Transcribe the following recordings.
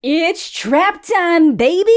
It's trap time, baby!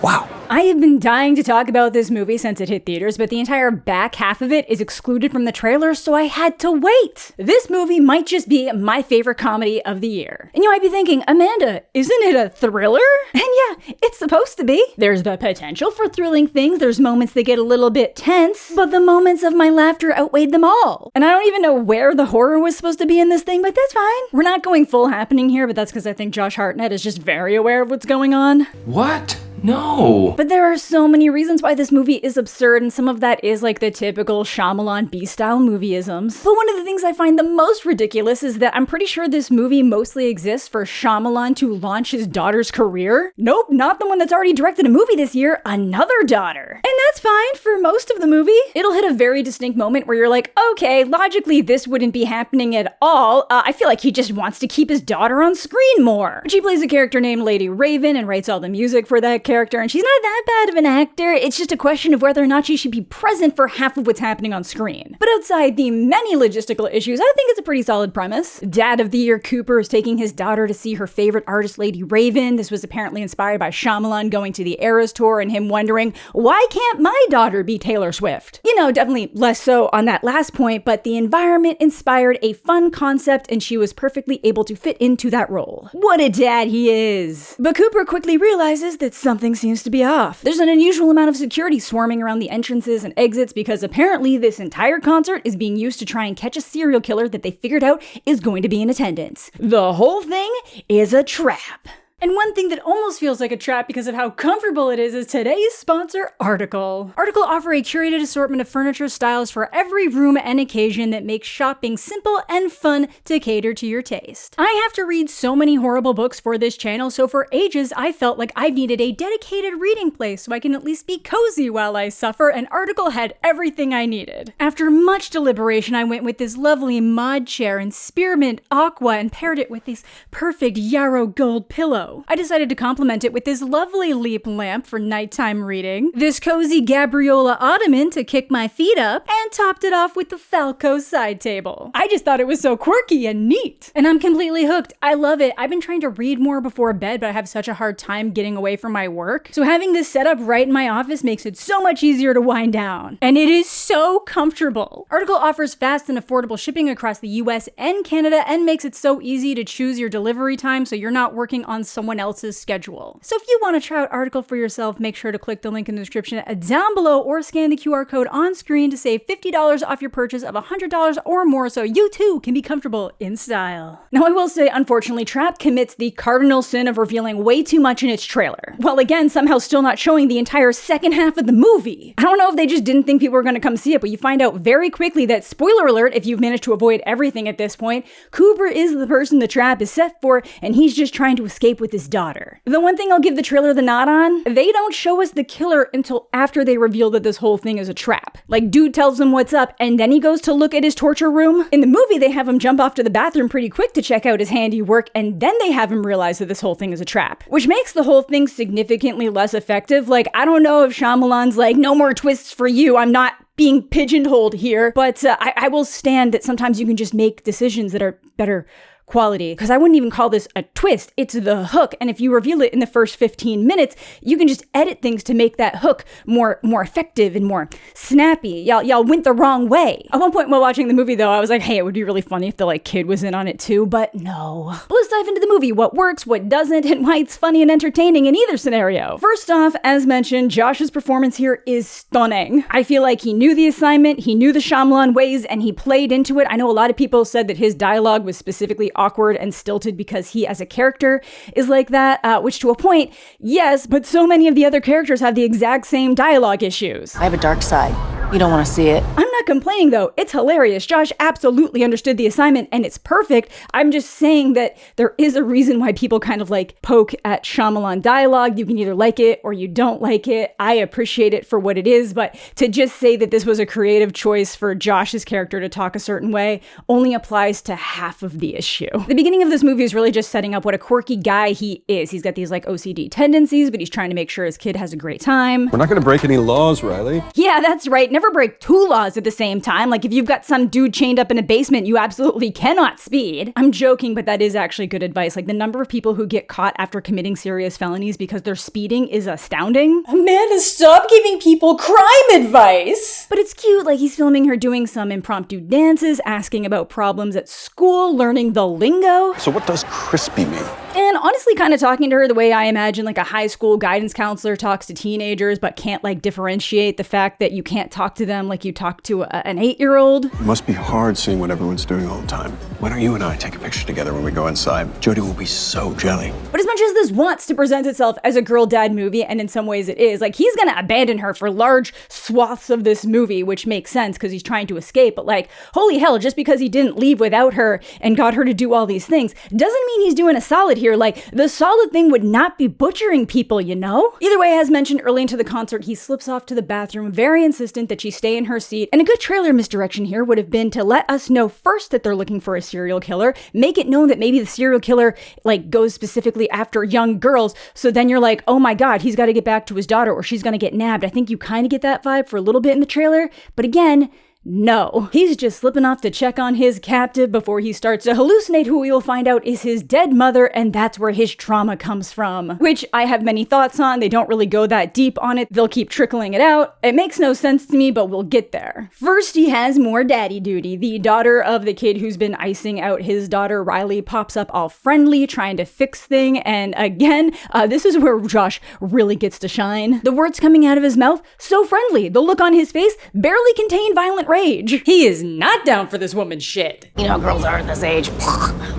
Wow. I have been dying to talk about this movie since it hit theaters, but the entire back half of it is excluded from the trailer, so I had to wait. This movie might just be my favorite comedy of the year. And you might be thinking, Amanda, isn't it a thriller? And yeah, it's supposed to be. There's the potential for thrilling things, there's moments that get a little bit tense, but the moments of my laughter outweighed them all. And I don't even know where the horror was supposed to be in this thing, but that's fine. We're not going full happening here, but that's because I think Josh Hartnett is just very aware of what's going on. What? No. But there are so many reasons why this movie is absurd, and some of that is like the typical Shyamalan B-style movieisms. But one of the things I find the most ridiculous is that I'm pretty sure this movie mostly exists for Shyamalan to launch his daughter's career. Nope, not the one that's already directed a movie this year, another daughter. And that's fine for most of the movie. It'll hit a very distinct moment where you're like, okay, logically this wouldn't be happening at all. I feel like he just wants to keep his daughter on screen more. But she plays a character named Lady Raven and writes all the music for that character, and she's not that bad of an actor. It's just a question of whether or not she should be present for half of what's happening on screen. But outside the many logistical issues, I think it's a pretty solid premise. Dad of the Year Cooper is taking his daughter to see her favorite artist, Lady Raven. This was apparently inspired by Shyamalan going to the Eras Tour and him wondering, why can't my daughter be Taylor Swift? You know, definitely less so on that last point, but the environment inspired a fun concept and she was perfectly able to fit into that role. What a dad he is! But Cooper quickly realizes that something seems to be off. There's an unusual amount of security swarming around the entrances and exits because apparently this entire concert is being used to try and catch a serial killer that they figured out is going to be in attendance. The whole thing is a trap. And one thing that almost feels like a trap because of how comfortable it is today's sponsor, Article. Article offer a curated assortment of furniture styles for every room and occasion that makes shopping simple and fun to cater to your taste. I have to read so many horrible books for this channel, so for ages I felt like I needed a dedicated reading place so I can at least be cozy while I suffer, and Article had everything I needed. After much deliberation, I went with this lovely mod chair in spearmint aqua and paired it with this perfect yarrow gold pillow. I decided to complement it with this lovely leap lamp for nighttime reading, this cozy Gabriola ottoman to kick my feet up, and topped it off with the Falco side table. I just thought it was so quirky and neat. And I'm completely hooked. I love it. I've been trying to read more before bed, but I have such a hard time getting away from my work. So having this set up right in my office makes it so much easier to wind down. And it is so comfortable. Article offers fast and affordable shipping across the US and Canada and makes it so easy to choose your delivery time so you're not working on someone else's schedule. So if you want to try out Article for yourself, make sure to click the link in the description down below or scan the QR code on screen to save $50 off your purchase of $100 or more so you too can be comfortable in style. Now I will say, unfortunately, Trap commits the cardinal sin of revealing way too much in its trailer, while again somehow still not showing the entire second half of the movie. I don't know if they just didn't think people were going to come see it, but you find out very quickly that, spoiler alert if you've managed to avoid everything at this point, Cooper is the person the trap is set for, and he's just trying to escape with his daughter. The one thing I'll give the trailer the nod on, they don't show us the killer until after they reveal that this whole thing is a trap. Like, dude tells him what's up, and then he goes to look at his torture room. In the movie, they have him jump off to the bathroom pretty quick to check out his handiwork, and then they have him realize that this whole thing is a trap. Which makes the whole thing significantly less effective. Like, I don't know if Shyamalan's like, no more twists for you, I'm not being pigeonholed here, but I will stand that sometimes you can just make decisions that are better quality, because I wouldn't even call this a twist, it's the hook, and if you reveal it in the first 15 minutes, you can just edit things to make that hook more effective and more snappy. Y'all went the wrong way. At one point while watching the movie though, I was like, hey, it would be really funny if the kid was in on it too, but no. But let's dive into the movie, what works, what doesn't, and why it's funny and entertaining in either scenario. First off, as mentioned, Josh's performance here is stunning. I feel like he knew the assignment, he knew the Shyamalan ways, and he played into it. I know a lot of people said that his dialogue was specifically awkward and stilted because he as a character is like that, which to a point, yes, but so many of the other characters have the exact same dialogue issues. I have a dark side. You don't want to see it. I'm not complaining though, it's hilarious. Josh absolutely understood the assignment and it's perfect. I'm just saying that there is a reason why people kind of poke at Shyamalan dialogue. You can either like it or you don't like it. I appreciate it for what it is, but to just say that this was a creative choice for Josh's character to talk a certain way only applies to half of the issue. The beginning of this movie is really just setting up what a quirky guy he is. He's got these OCD tendencies, but he's trying to make sure his kid has a great time. We're not going to break any laws, Riley. Yeah, that's right. never break two laws at the same time. Like if you've got some dude chained up in a basement, you absolutely cannot speed. I'm joking, but that is actually good advice. Like the number of people who get caught after committing serious felonies because they're speeding is astounding. Amanda, stop giving people crime advice. But it's cute, like he's filming her doing some impromptu dances, asking about problems at school, learning the lingo. So what does crispy mean? And honestly kind of talking to her the way I imagine like a high school guidance counselor talks to teenagers but can't like differentiate the fact that you can't talk to them like you talk to an 8-year-old. It must be hard seeing what everyone's doing all the time. Why don't you and I take a picture together when we go inside? Jodie will be so jelly. But as much as this wants to present itself as a girl dad movie, and in some ways it is, like he's gonna abandon her for large swaths of this movie, which makes sense because he's trying to escape, but like, holy hell, just because he didn't leave without her and got her to do all these things doesn't mean he's doing a solid here. Like, the solid thing would not be butchering people, you know? Either way, as mentioned early into the concert, he slips off to the bathroom, very insistent that she stay in her seat, and a good trailer misdirection here would have been to let us know first that they're looking for a serial killer, make it known that maybe the serial killer, like, goes specifically after young girls, so then you're like, oh my god, he's gotta get back to his daughter or she's gonna get nabbed. I think you kind of get that vibe for a little bit in the trailer, but again, no. He's just slipping off to check on his captive before he starts to hallucinate who we will find out is his dead mother, and that's where his trauma comes from. Which I have many thoughts on. They don't really go that deep on it. They'll keep trickling it out. It makes no sense to me, but we'll get there. First, he has more daddy duty. The daughter of the kid who's been icing out his daughter, Riley, pops up all friendly, trying to fix things, and again, this is where Josh really gets to shine. The words coming out of his mouth, so friendly. The look on his face barely contain violent rage. He is not down for this woman's shit. You know how girls are at this age.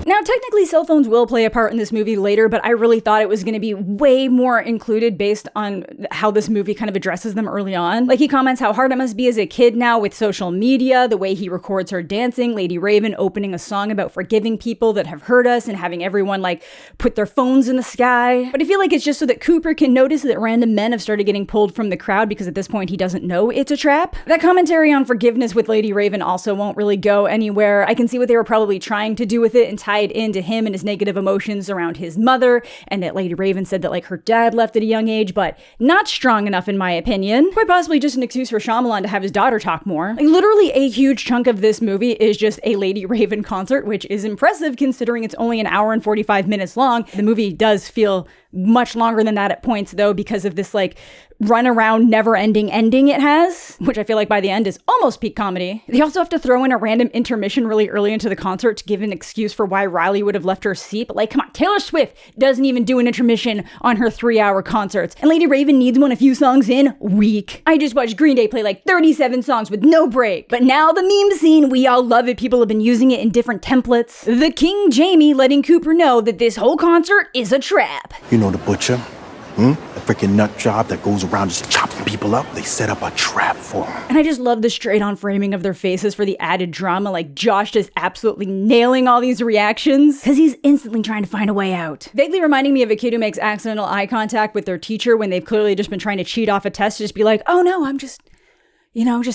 Now, technically, cell phones will play a part in this movie later, but I really thought it was going to be way more included based on how this movie kind of addresses them early on. Like, he comments how hard it must be as a kid now with social media, the way he records her dancing, Lady Raven opening a song about forgiving people that have hurt us and having everyone, like, put their phones in the sky. But I feel like it's just so that Cooper can notice that random men have started getting pulled from the crowd because at this point he doesn't know it's a trap. That commentary on forgiveness with Lady Raven also won't really go anywhere. I can see what they were probably trying to do with it and tie it into him and his negative emotions around his mother, and that Lady Raven said that like her dad left at a young age, but not strong enough in my opinion. Quite possibly just an excuse for Shyamalan to have his daughter talk more. Like, literally a huge chunk of this movie is just a Lady Raven concert, which is impressive considering it's only an hour and 45 minutes long. The movie does feel much longer than that at points though because of this like run around never ending ending it has, which I feel like by the end is almost peak comedy. They also have to throw in a random intermission really early into the concert to give an excuse for why Riley would have left her seat, but like, come on, Taylor Swift doesn't even do an intermission on her 3-hour concerts, and Lady Raven needs one a few songs in, weak. I just watched Green Day play like 37 songs with no break, but now the meme scene, we all love it, people have been using it in different templates. The King Jamie letting Cooper know that this whole concert is a trap. You know the butcher? The freaking nut job that goes around just chopping people up? They set up a trap for him. And I just love the straight-on framing of their faces for the added drama, like Josh just absolutely nailing all these reactions, because he's instantly trying to find a way out. Vaguely reminding me of a kid who makes accidental eye contact with their teacher when they've clearly just been trying to cheat off a test to just be like, oh no, I'm just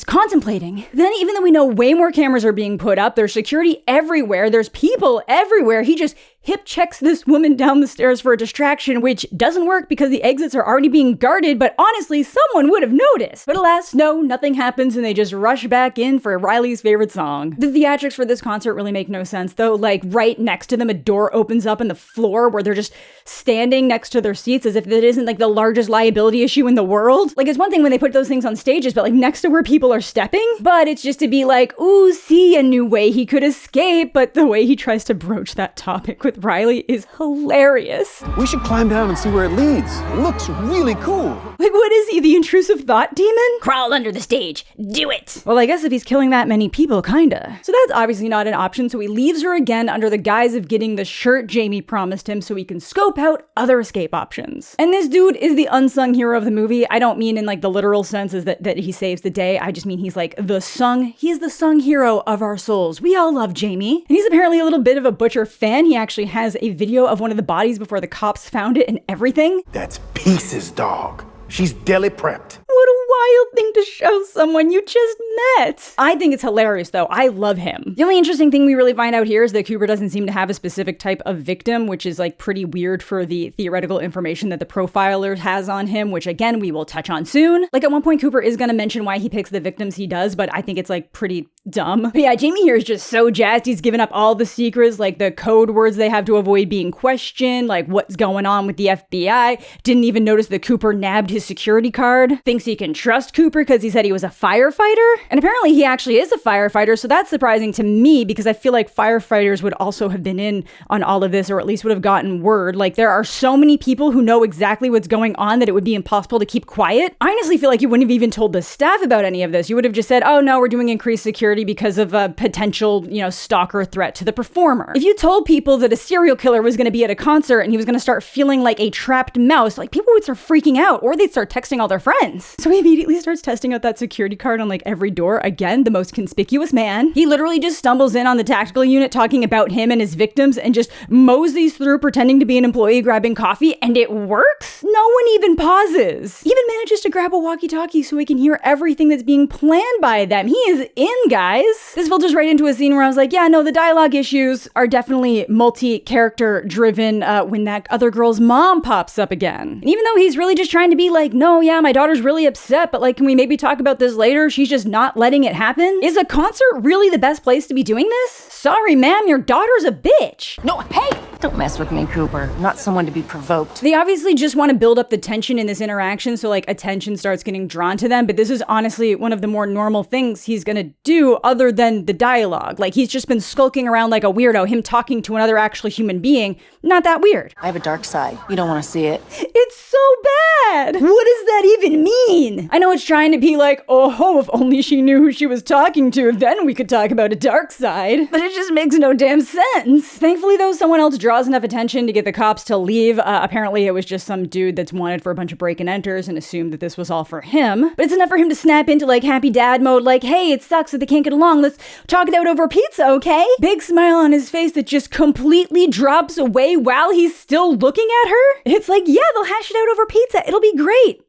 contemplating. Then even though we know way more cameras are being put up, there's security everywhere, there's people everywhere, he just hip checks this woman down the stairs for a distraction, which doesn't work because the exits are already being guarded, but honestly, someone would have noticed. But alas, no, nothing happens and they just rush back in for Riley's favorite song. The theatrics for this concert really make no sense though. Like right next to them, a door opens up in the floor where they're just standing next to their seats as if it isn't like the largest liability issue in the world. Like it's one thing when they put those things on stages, but like next to where people are stepping, but it's just to be like, ooh, see a new way he could escape, but the way he tries to broach that topic with Riley is hilarious. We should climb down and see where it leads. It looks really cool. Like, what is he, the intrusive thought demon? Crawl under the stage. Do it. Well, I guess if he's killing that many people, kinda. So that's obviously not an option, so he leaves her again under the guise of getting the shirt Jamie promised him so he can scope out other escape options. And this dude is the unsung hero of the movie. I don't mean in like the literal sense is that he saves the day. I just mean he's like he is the sung hero of our souls. We all love Jamie. And he's apparently a little bit of a Butcher fan. He actually has a video of one of the bodies before the cops found it and everything. That's Pieces, dog. She's deli prepped. What a wild thing to show someone you just met. I think it's hilarious though. I love him. The only interesting thing we really find out here is that Cooper doesn't seem to have a specific type of victim, which is like pretty weird for the theoretical information that the profiler has on him, which again, we will touch on soon. Like at one point, Cooper is going to mention why he picks the victims he does, but I think it's like pretty dumb. But yeah, Jamie here is just so jazzed. He's given up all the secrets, like the code words they have to avoid being questioned, like what's going on with the FBI. Didn't even notice that Cooper nabbed his security card. Thinks he can trust Cooper because he said he was a firefighter. And apparently he actually is a firefighter, so that's surprising to me because I feel like firefighters would also have been in on all of this, or at least would have gotten word. Like there are so many people who know exactly what's going on that it would be impossible to keep quiet. I honestly feel like you wouldn't have even told the staff about any of this. You would have just said, oh no, we're doing increased security because of a potential, stalker threat to the performer. If you told people that a serial killer was going to be at a concert and he was going to start feeling like a trapped mouse, like people would start freaking out or they'd start texting all their friends. So he immediately starts testing out that security card on like every door. Again, the most conspicuous man. He literally just stumbles in on the tactical unit talking about him and his victims and just moseys through pretending to be an employee grabbing coffee, and it works. No one even pauses. He even manages to grab a walkie-talkie so he can hear everything that's being planned by them. He is in, guys. This filters right into a scene where I was like, yeah, no, the dialogue issues are definitely multi-character driven when that other girl's mom pops up again. And even though he's really just trying to be like, no, yeah, my daughter's really upset, but like, can we maybe talk about this later? She's just not letting it happen. Is a concert really the best place to be doing this? Sorry, ma'am, your daughter's a bitch. No, hey! Don't mess with me, Cooper. I'm not someone to be provoked. They obviously just want to build up the tension in this interaction, so like attention starts getting drawn to them, but this is honestly one of the more normal things he's gonna do other than the dialogue. Like he's just been skulking around like a weirdo, him talking to another actual human being. Not that weird. I have a dark side. You don't want to see it. It's so bad. What does that even mean? I know it's trying to be like, oh, if only she knew who she was talking to, then we could talk about a dark side. But it just makes no damn sense. Thankfully though, someone else draws enough attention to get the cops to leave. Apparently it was just some dude that's wanted for a bunch of break and enters and assumed that this was all for him. But it's enough for him to snap into like happy dad mode, like, hey, it sucks that they can't get along. Let's talk it out over pizza, okay? Big smile on his face that just completely drops away while he's still looking at her. It's like, yeah, they'll hash it out over pizza. It'll be great.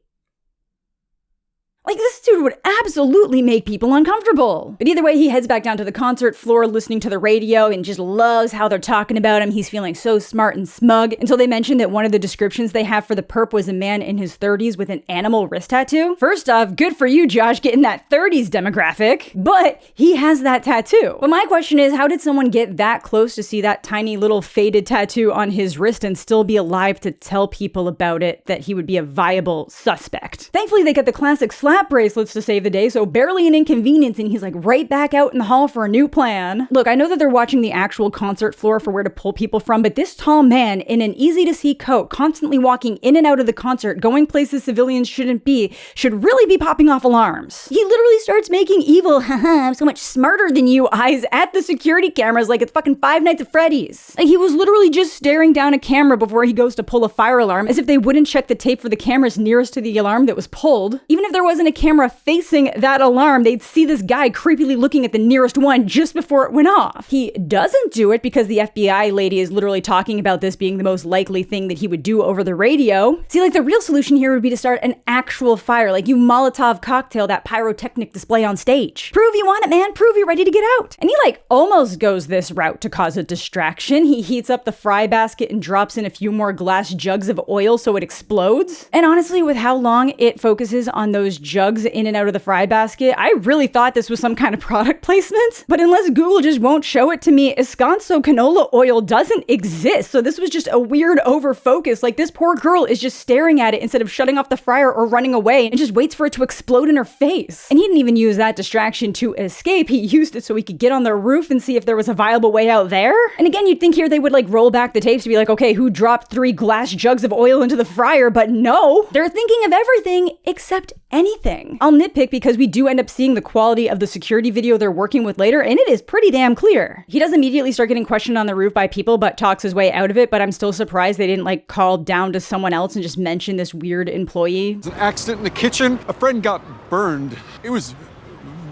Like, this dude would absolutely make people uncomfortable. But either way, he heads back down to the concert floor listening to the radio and just loves how they're talking about him. He's feeling so smart and smug until they mention that one of the descriptions they have for the perp was a man in his 30s with an animal wrist tattoo. First off, good for you, Josh, getting that 30s demographic. But he has that tattoo. But my question is, how did someone get that close to see that tiny little faded tattoo on his wrist and still be alive to tell people about it, that he would be a viable suspect? Thankfully, they get the classic slap bracelets to save the day, so barely an inconvenience, and he's like right back out in the hall for a new plan. Look, I know that they're watching the actual concert floor for where to pull people from, but this tall man in an easy-to-see coat, constantly walking in and out of the concert, going places civilians shouldn't be, should really be popping off alarms. He literally starts making evil, haha, I'm so much smarter than you eyes at the security cameras like it's fucking Five Nights at Freddy's. Like he was literally just staring down a camera before he goes to pull a fire alarm, as if they wouldn't check the tape for the cameras nearest to the alarm that was pulled. Even if there wasn't a camera facing that alarm, they'd see this guy creepily looking at the nearest one just before it went off. He doesn't do it because the FBI lady is literally talking about this being the most likely thing that he would do over the radio. See, like the real solution here would be to start an actual fire, like you Molotov cocktail that pyrotechnic display on stage. Prove you want it, man. Prove you're ready to get out. And he like almost goes this route to cause a distraction. He heats up the fry basket and drops in a few more glass jugs of oil so it explodes. And honestly, with how long it focuses on those jugs in and out of the fry basket, I really thought this was some kind of product placement. But unless Google just won't show it to me, Escanso canola oil doesn't exist. So this was just a weird overfocus. Like this poor girl is just staring at it instead of shutting off the fryer or running away, and just waits for it to explode in her face. And he didn't even use that distraction to escape. He used it so he could get on the roof and see if there was a viable way out there. And again, you'd think here they would like roll back the tapes to be like, okay, who dropped 3 glass jugs of oil into the fryer? But no, they're thinking of everything except anything. I'll nitpick because we do end up seeing the quality of the security video they're working with later, and it is pretty damn clear. He does immediately start getting questioned on the roof by people, but talks his way out of it, but I'm still surprised they didn't like call down to someone else and just mention this weird employee. It's an accident in the kitchen. A friend got burned. It was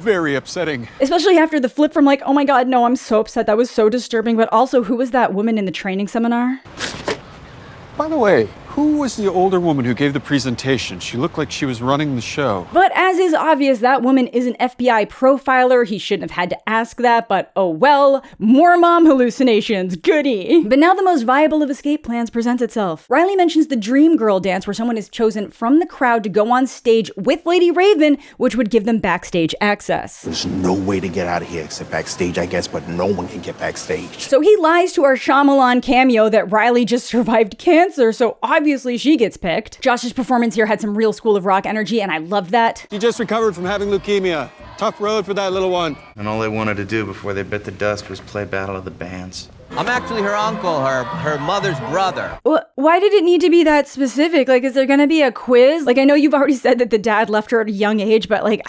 very upsetting. Especially after the flip from like, oh my god, no, I'm so upset, that was so disturbing, but also who was that woman in the training seminar? By the way, Who was the older woman who gave the presentation? She looked like she was running the show. But as is obvious, that woman is an FBI profiler. He shouldn't have had to ask that, but oh well. More mom hallucinations, goody. But now the most viable of escape plans presents itself. Riley mentions the Dream Girl dance where someone is chosen from the crowd to go on stage with Lady Raven, which would give them backstage access. There's no way to get out of here except backstage, I guess, but no one can get backstage. So he lies to our Shyamalan cameo that Riley just survived cancer, so obviously she gets picked. Josh's performance here had some real School of Rock energy, and I love that. She just recovered from having leukemia. Tough road for that little one. And all they wanted to do before they bit the dust was play Battle of the Bands. I'm actually her uncle, her mother's brother. Why did it need to be that specific? Like, is there gonna be a quiz? Like, I know you've already said that the dad left her at a young age, but like,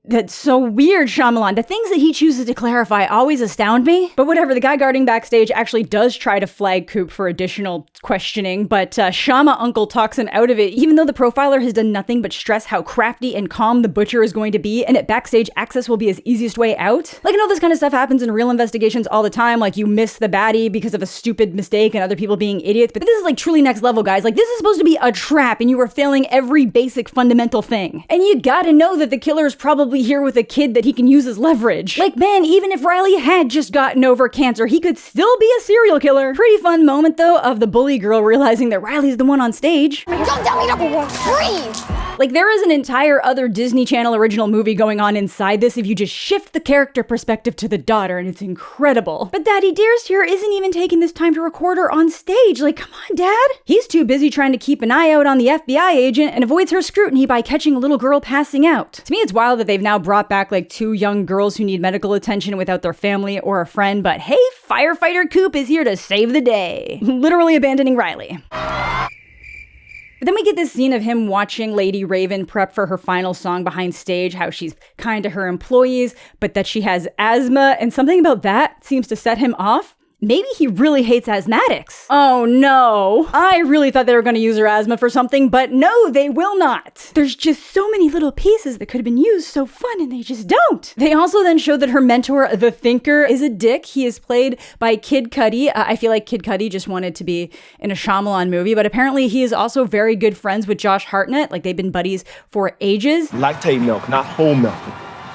that's so weird, Shyamalan. The things that he chooses to clarify always astound me. But whatever, the guy guarding backstage actually does try to flag Coop for additional questioning, but Shyama Uncle talks him out of it, even though the profiler has done nothing but stress how crafty and calm the butcher is going to be, and that backstage access will be his easiest way out. Like, I know this kind of stuff happens in real investigations all the time, like you miss the baddie because of a stupid mistake and other people being idiots, but this is like truly next level, guys. Like, this is supposed to be a trap, and you are failing every basic fundamental thing. And you gotta know that the killer is probably here with a kid that he can use as leverage. Like, man, even if Riley had just gotten over cancer, he could still be a serial killer. Pretty fun moment, though, of the bully girl realizing that Riley's the one on stage. Don't tell me to breathe! Like, there is an entire other Disney Channel original movie going on inside this if you just shift the character perspective to the daughter, and it's incredible. But Daddy Dearest here isn't even taking this time to record her on stage. Like, come on, Dad. He's too busy trying to keep an eye out on the FBI agent and avoids her scrutiny by catching a little girl passing out. To me, it's wild that they've now brought back like 2 young girls who need medical attention without their family or a friend, but hey, firefighter Coop is here to save the day. Literally abandoning Riley. But then we get this scene of him watching Lady Raven prep for her final song behind stage, how she's kind to her employees, but that she has asthma, and something about that seems to set him off. Maybe he really hates asthmatics. Oh no. I really thought they were going to use her asthma for something, but no, they will not. There's just so many little pieces that could have been used so fun, and they just don't. They also then show that her mentor, the Thinker, is a dick. He is played by Kid Cudi. I feel like Kid Cudi just wanted to be in a Shyamalan movie, but apparently he is also very good friends with Josh Hartnett. Like, they've been buddies for ages. Lactate milk, not whole milk.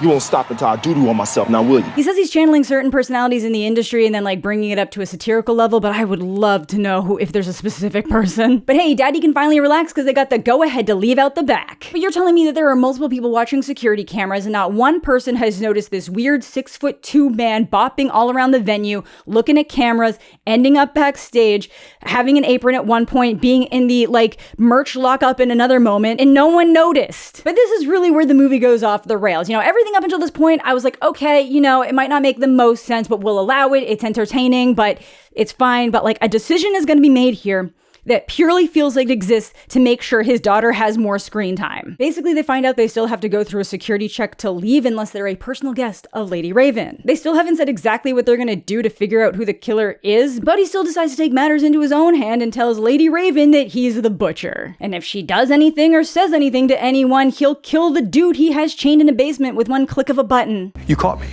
You won't stop until I doo-doo on myself, now will you? He says he's channeling certain personalities in the industry and then like bringing it up to a satirical level, but I would love to know if there's a specific person. But hey, Daddy can finally relax because they got the go-ahead to leave out the back. But you're telling me that there are multiple people watching security cameras and not one person has noticed this weird 6'2" man bopping all around the venue, looking at cameras, ending up backstage, having an apron at one point, being in the like merch lockup in another moment, and no one noticed. But this is really where the movie goes off the rails. You know, everything up until this point, I was like, okay, you know, it might not make the most sense, but we'll allow it. It's entertaining, but it's fine. But like, a decision is going to be made here that purely feels like it exists to make sure his daughter has more screen time. Basically, they find out they still have to go through a security check to leave unless they're a personal guest of Lady Raven. They still haven't said exactly what they're gonna do to figure out who the killer is, but he still decides to take matters into his own hand and tells Lady Raven that he's the butcher. And if she does anything or says anything to anyone, he'll kill the dude he has chained in a basement with one click of a button. You caught me.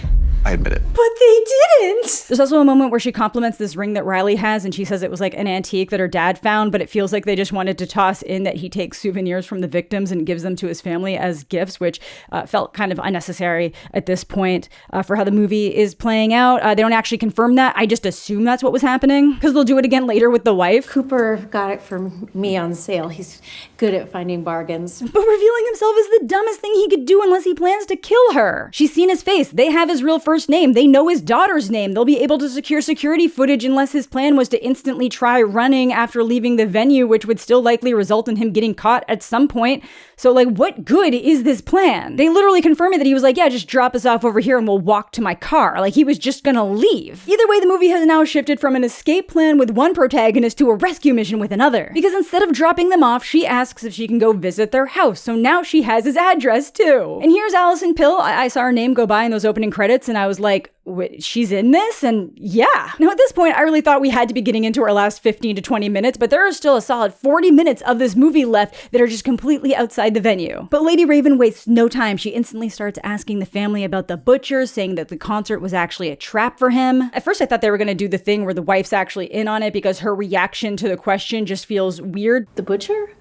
I admit it. But they didn't! There's also a moment where she compliments this ring that Riley has, and she says it was like an antique that her dad found, but it feels like they just wanted to toss in that he takes souvenirs from the victims and gives them to his family as gifts, which felt kind of unnecessary at this point for how the movie is playing out. They don't actually confirm that. I just assume that's what was happening, because they'll do it again later with the wife. Cooper got it from me on sale. He's good at finding bargains. But revealing himself is the dumbest thing he could do unless he plans to kill her. She's seen his face. They have his real first name. They know his daughter's name. They'll be able to secure security footage unless his plan was to instantly try running after leaving the venue, which would still likely result in him getting caught at some point. So like, what good is this plan? They literally confirmed that he was like, yeah, just drop us off over here and we'll walk to my car. Like, he was just gonna leave. Either way, the movie has now shifted from an escape plan with one protagonist to a rescue mission with another. Because instead of dropping them off, she asks if she can go visit their house. So now she has his address too. And here's Alison Pill. I saw her name go by in those opening credits and I I was like, wait, she's in this? And yeah. Now at this point, I really thought we had to be getting into our last 15 to 20 minutes, but there are still a solid 40 minutes of this movie left that are just completely outside the venue. But Lady Raven wastes no time. She instantly starts asking the family about the butcher, saying that the concert was actually a trap for him. At first I thought they were gonna do the thing where the wife's actually in on it because her reaction to the question just feels weird. The butcher?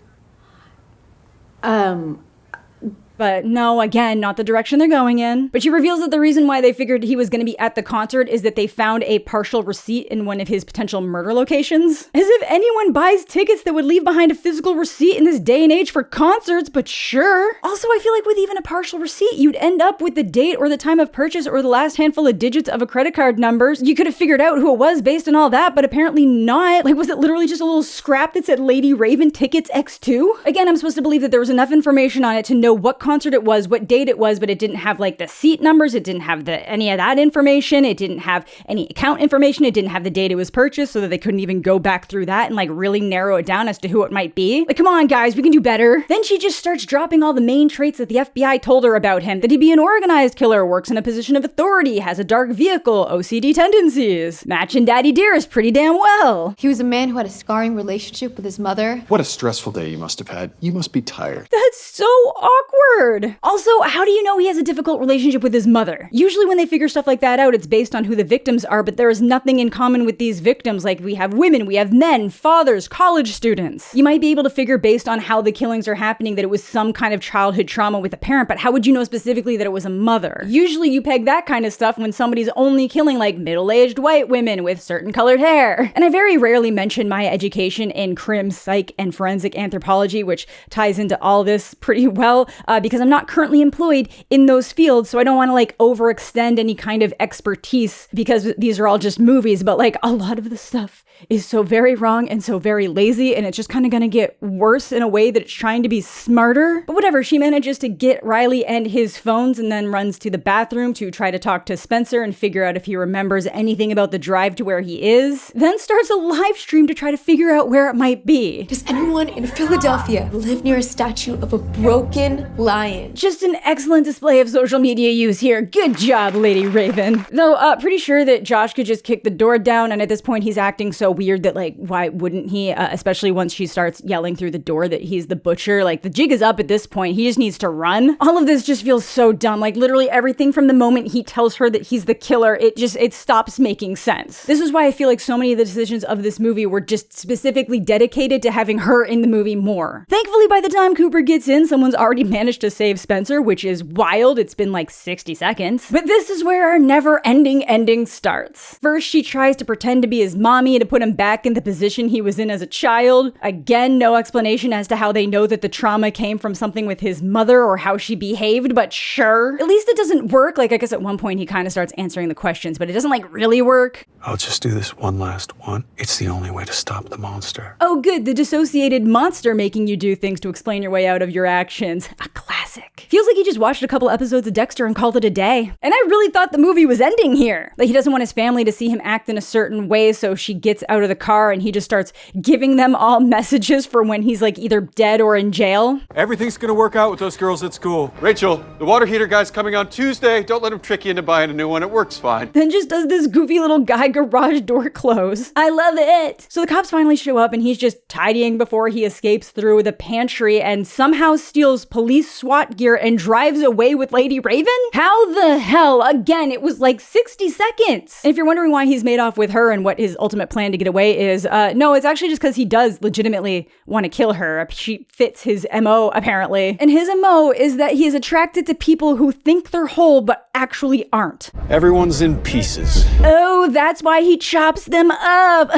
But no, again, not the direction they're going in. But she reveals that the reason why they figured he was going to be at the concert is that they found a partial receipt in one of his potential murder locations. As if anyone buys tickets that would leave behind a physical receipt in this day and age for concerts, but sure. Also, I feel like with even a partial receipt, you'd end up with the date or the time of purchase or the last handful of digits of a credit card numbers. You could have figured out who it was based on all that, but apparently not. Like, was it literally just a little scrap that said Lady Raven Tickets X2? Again, I'm supposed to believe that there was enough information on it to know what concert it was, what date it was, but it didn't have like the seat numbers, it didn't have any of that information, it didn't have any account information, it didn't have the date it was purchased, so that they couldn't even go back through that and like really narrow it down as to who it might be. Like, come on guys, we can do better. Then she just starts dropping all the main traits that the FBI told her about him, that he'd be an organized killer, works in a position of authority, has a dark vehicle, OCD tendencies, matching Daddy Dearest pretty damn well. He was a man who had a scarring relationship with his mother. What a stressful day you must have had. You must be tired. That's so awkward. Also, how do you know he has a difficult relationship with his mother? Usually when they figure stuff like that out, it's based on who the victims are, but there is nothing in common with these victims. Like, we have women, we have men, fathers, college students. You might be able to figure based on how the killings are happening that it was some kind of childhood trauma with a parent, but how would you know specifically that it was a mother? Usually you peg that kind of stuff when somebody's only killing like middle-aged white women with certain colored hair. And I very rarely mention my education in crim, psych, and forensic anthropology, which ties into all this pretty well, because I'm not currently employed in those fields, so I don't want to like overextend any kind of expertise because these are all just movies, but like a lot of the stuff is so very wrong and so very lazy, and it's just kind of gonna get worse in a way that it's trying to be smarter. But whatever, she manages to get Riley and his phones and then runs to the bathroom to try to talk to Spencer and figure out if he remembers anything about the drive to where he is. Then starts a live stream to try to figure out where it might be. Does anyone in Philadelphia live near a statue of a broken lion? Just an excellent display of social media use here. Good job, Lady Raven. Though, pretty sure that Josh could just kick the door down, and at this point he's acting so weird that like, why wouldn't he? Especially once she starts yelling through the door that he's the butcher. Like, the jig is up at this point. He just needs to run. All of this just feels so dumb. Like, literally everything from the moment he tells her that he's the killer, it stops making sense. This is why I feel like so many of the decisions of this movie were just specifically dedicated to having her in the movie more. Thankfully, by the time Cooper gets in, someone's already managed to save Spencer, which is wild. It's been like 60 seconds. But this is where our never-ending ending starts. First, she tries to pretend to be his mommy to put him back in the position he was in as a child. Again, no explanation as to how they know that the trauma came from something with his mother or how she behaved, but sure. At least it doesn't work. Like, I guess at one point he kind of starts answering the questions, but it doesn't like really work. I'll just do this one last one. It's the only way to stop the monster. Oh good, the dissociated monster making you do things to explain your way out of your actions. A classic. Feels like he just watched a couple episodes of Dexter and called it a day. And I really thought the movie was ending here. Like, he doesn't want his family to see him act in a certain way, so she gets out of the car and he just starts giving them all messages for when he's like either dead or in jail. Everything's gonna work out with those girls at school. Rachel, the water heater guy's coming on Tuesday. Don't let him trick you into buying a new one. It works fine. Then just does this goofy little guy garage door close. I love it. So the cops finally show up and he's just tidying before he escapes through the pantry and somehow steals police SWAT gear and drives away with Lady Raven? How the hell? Again, it was like 60 seconds. And if you're wondering why he's made off with her and what his ultimate plan to get away is, no, it's actually just because he does legitimately want to kill her. She fits his MO, apparently. And his MO is that he is attracted to people who think they're whole but actually aren't. Everyone's in pieces. Oh, that's why he chops them up.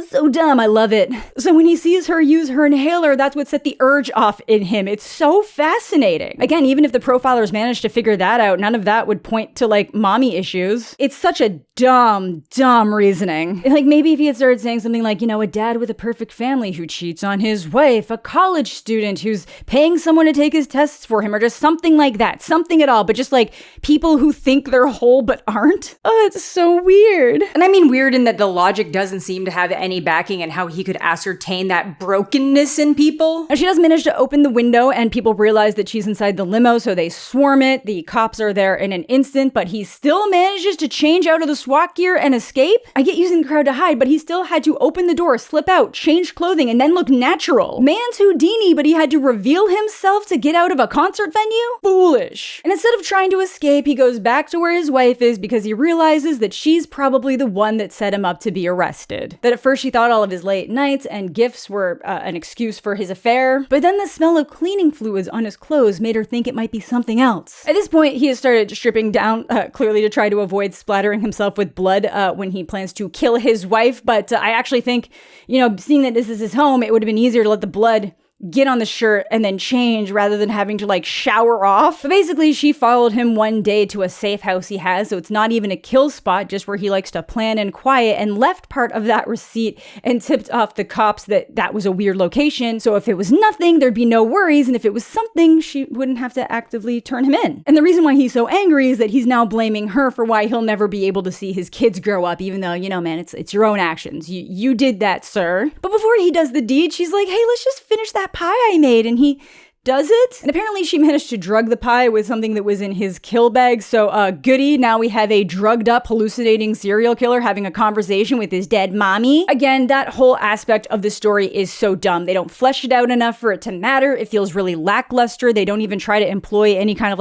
So dumb, I love it. So when he sees her use her inhaler, that's what set the urge off in him. It's so fascinating. Again, even if the profilers managed to figure that out, none of that would point to like mommy issues. It's such a dumb reasoning. Like, maybe if he had started saying something like, you know, a dad with a perfect family who cheats on his wife, a college student who's paying someone to take his tests for him, or just something like that, something at all, but just like people who think they're whole but aren't. Oh, it's so weird. And I mean weird in that the logic doesn't seem to have any backing in how he could ascertain that brokenness in people. Now, she does manage to open the window and people realize that she's He's inside the limo, so they swarm it. The cops are there in an instant, but he still manages to change out of the SWAT gear and escape. I get using the crowd to hide, but he still had to open the door, slip out, change clothing, and then look natural. Man's Houdini, but he had to reveal himself to get out of a concert venue? Foolish. And instead of trying to escape, he goes back to where his wife is because he realizes that she's probably the one that set him up to be arrested. That at first she thought all of his late nights and gifts were an excuse for his affair, but then the smell of cleaning fluids on his clothes made her think it might be something else. At this point, he has started stripping down, clearly to try to avoid splattering himself with blood when he plans to kill his wife, but I actually think, seeing that this is his home, it would have been easier to let the blood get on the shirt and then change rather than having to shower off. But basically, she followed him one day to a safe house he has, so it's not even a kill spot, just where he likes to plan and quiet, and left part of that receipt and tipped off the cops that was a weird location. So if it was nothing, there'd be no worries, and if it was something, she wouldn't have to actively turn him in. And the reason why he's so angry is that he's now blaming her for why he'll never be able to see his kids grow up, even though, man, it's your own actions. You did that, sir. But before he does the deed, she's like, hey, let's just finish that pie I made, and he does it? And apparently she managed to drug the pie with something that was in his kill bag, so goody, now we have a drugged up, hallucinating serial killer having a conversation with his dead mommy. Again, that whole aspect of the story is so dumb. They don't flesh it out enough for it to matter. It feels really lackluster. They don't even try to employ any kind of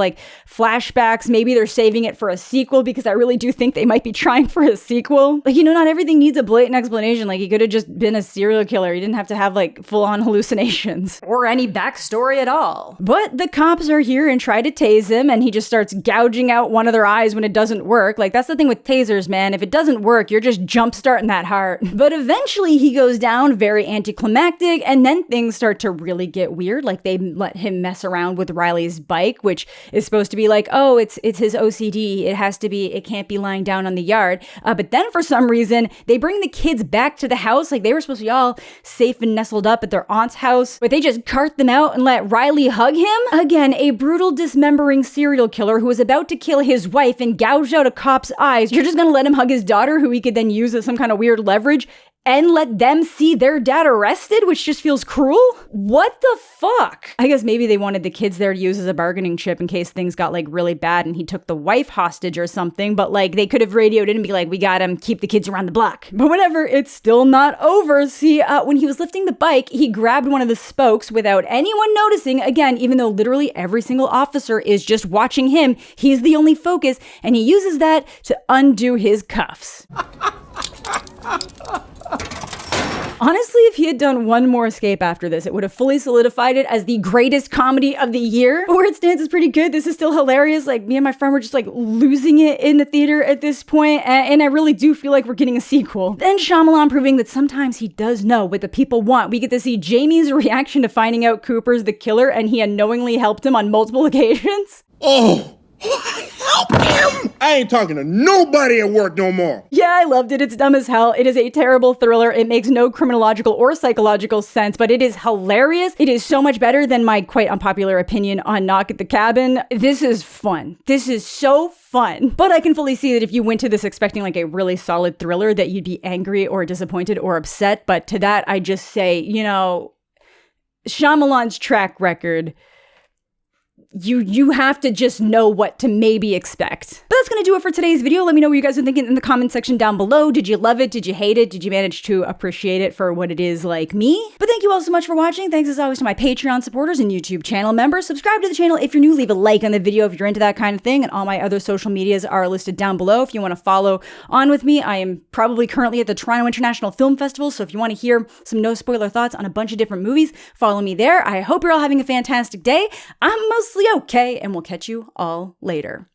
flashbacks. Maybe they're saving it for a sequel, because I really do think they might be trying for a sequel. Not everything needs a blatant explanation. He could have just been a serial killer. He didn't have to have full-on hallucinations or any backstory at all. But the cops are here and try to tase him, and he just starts gouging out one of their eyes when it doesn't work. That's the thing with tasers, man. If it doesn't work, you're just jump-starting that heart. But eventually he goes down, very anticlimactic, and then things start to really get weird. They let him mess around with Riley's bike, which is supposed to be oh, it's his OCD. It can't be lying down on the yard. But then for some reason, they bring the kids back to the house. They were supposed to be all safe and nestled up at their aunt's house, but they just cart them out and let Riley hug him? Again, a brutal, dismembering serial killer who was about to kill his wife and gouged out a cop's eyes. You're just gonna let him hug his daughter, who he could then use as some kind of weird leverage, and let them see their dad arrested, which just feels cruel? What the fuck? I guess maybe they wanted the kids there to use as a bargaining chip in case things got really bad and he took the wife hostage or something, but they could have radioed in and be we got him, keep the kids around the block. But whatever, it's still not over. See, when he was lifting the bike, he grabbed one of the spokes without anyone noticing, again, even though literally every single officer is just watching him, he's the only focus, and he uses that to undo his cuffs. Honestly, if he had done one more escape after this, it would have fully solidified it as the greatest comedy of the year. But where it stands is pretty good. This is still hilarious. Me and my friend were just losing it in the theater at this point, and I really do feel like we're getting a sequel. Then Shyamalan proving that sometimes he does know what the people want. We get to see Jamie's reaction to finding out Cooper's the killer, and he unknowingly helped him on multiple occasions. Oh! Help him! I ain't talking to nobody at work no more. Yeah, I loved it. It's dumb as hell. It is a terrible thriller. It makes no criminological or psychological sense, but it is hilarious. It is so much better than my quite unpopular opinion on Knock at the Cabin. This is fun. This is so fun. But I can fully see that if you went to this expecting a really solid thriller, that you'd be angry or disappointed or upset. But to that, I just say, Shyamalan's track record, you have to just know what to maybe expect. But that's gonna do it for today's video. Let me know what you guys are thinking in the comment section down below. Did you love it? Did you hate it? Did you manage to appreciate it for what it is like me? But thank you all so much for watching. Thanks as always to my Patreon supporters and YouTube channel members. Subscribe to the channel if you're new. Leave a like on the video if you're into that kind of thing. And all my other social medias are listed down below if you want to follow on with me. I am probably currently at the Toronto International Film Festival, so if you want to hear some no spoiler thoughts on a bunch of different movies, follow me there. I hope you're all having a fantastic day. I'm mostly okay, and we'll catch you all later.